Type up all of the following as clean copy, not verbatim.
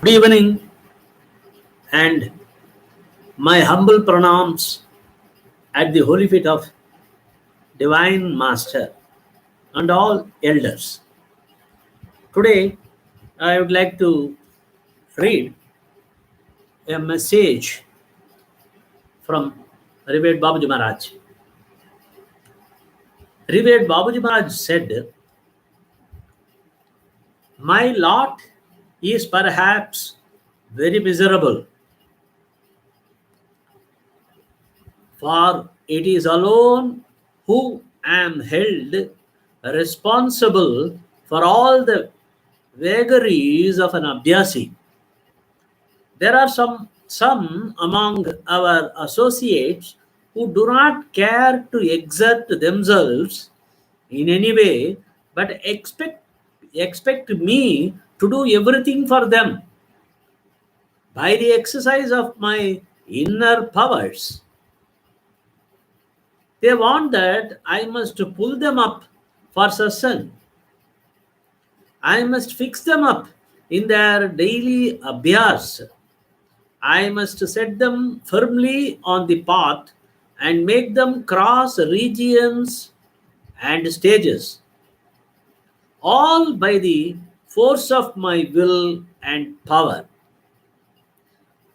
Good evening and my humble pranams at the holy feet of Divine Master and all elders. Today, I would like to read a message from REV.BABUJI Maharaj. REV.BABUJI Maharaj said, "My lot is perhaps very miserable, for it is alone who am held responsible for all the vagaries of an abhyasi. There are some among our associates who do not care to exert themselves in any way, but expect me to do everything for them by the exercise of my inner powers. They want that I must pull them up for satsang. I must fix them up in their daily abhyas. I must set them firmly on the path and make them cross regions and stages, all by the force of my will and power.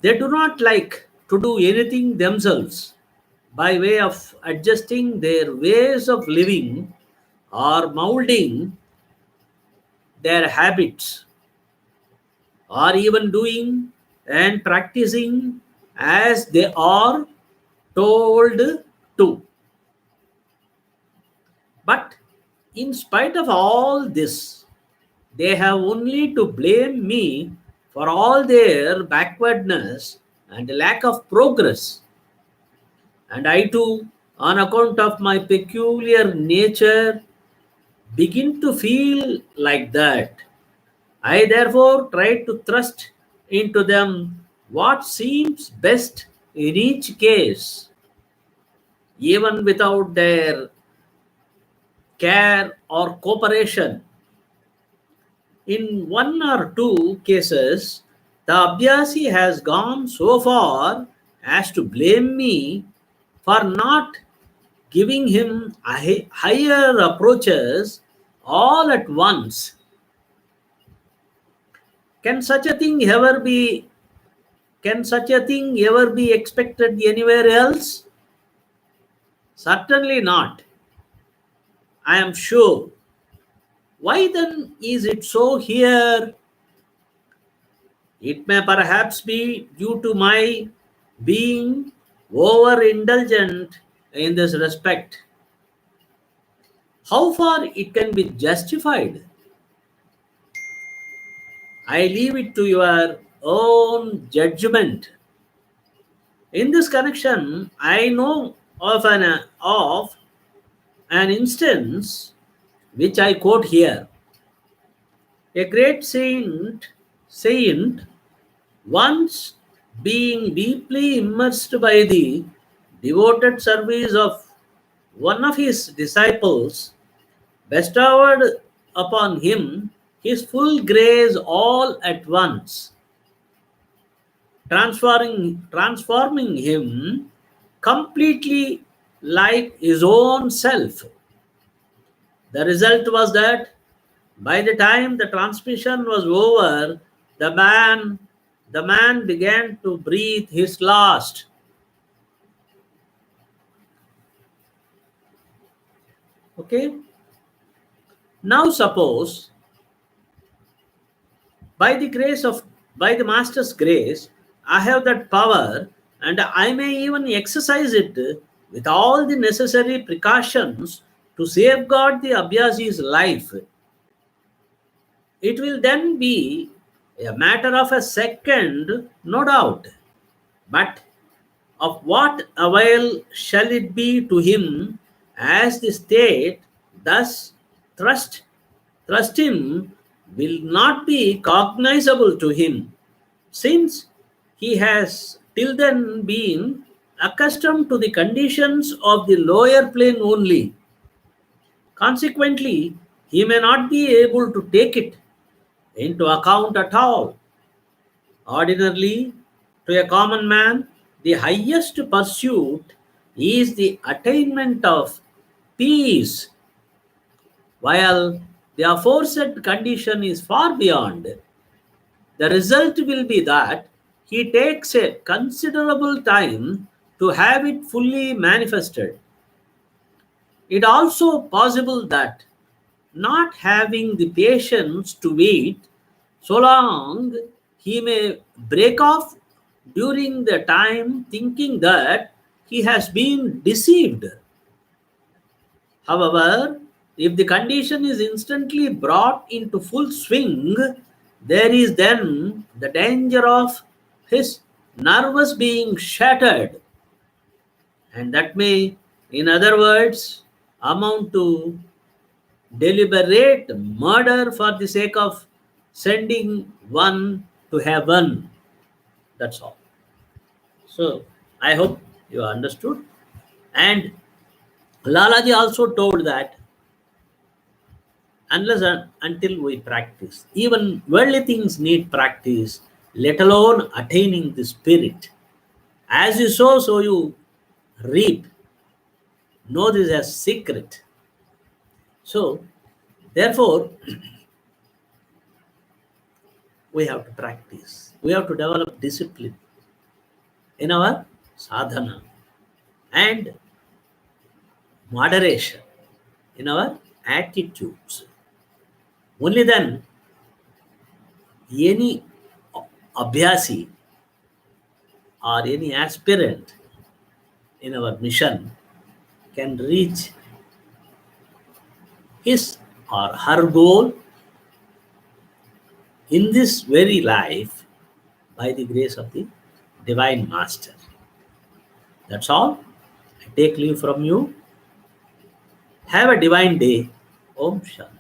They do not like to do anything themselves by way of adjusting their ways of living or molding their habits or even doing and practicing as they are told to. But in spite of all this, they have only to blame me for all their backwardness and lack of progress. And I too, on account of my peculiar nature, begin to feel like that. I therefore try to thrust into them what seems best in each case, even without their care or cooperation. In one or two cases, the Abhyasi has gone so far as to blame me for not giving him higher approaches all at once. Can such a thing ever be expected anywhere else? Certainly not, I am sure. Why then is it so here? It may perhaps be due to my being overindulgent in this respect. How far it can be justified, I leave it to your own judgment. In this connection, I know of an instance which I quote here. A great saint once being deeply immersed by the devoted service of one of his disciples, bestowed upon him his full grace all at once, transforming him completely like his own self. The result was that by the time the transmission was over, the man began to breathe his last. Okay? Now suppose by the master's grace, I have that power and I may even exercise it with all the necessary precautions to safeguard the Abhyasi's life. It will then be a matter of a second, no doubt. But of what avail shall it be to him as the state thus thrust him will not be cognizable to him, since he has till then been accustomed to the conditions of the lower plane only. Consequently, he may not be able to take it into account at all. Ordinarily, to a common man, the highest pursuit is the attainment of peace, while the aforesaid condition is far beyond. The result will be that he takes a considerable time to have it fully manifested. It also possible that not having the patience to wait so long, he may break off during the time thinking that he has been deceived. However, if the condition is instantly brought into full swing, there is then the danger of his nerves being shattered, and that may, in other words, amount to deliberate murder for the sake of sending one to heaven. That's all. So I hope you understood. And Lalaji also told that unless and until we practice, even worldly things need practice, let alone attaining the spirit. As you sow, so you reap. Know this as secret. So, therefore, we have to practice. We have to develop discipline in our sadhana and moderation in our attitudes. Only then any abhyasi or any aspirant in our mission can reach his or her goal in this very life by the grace of the Divine Master. That's all. I take leave from you. Have a divine day. Om Shanti.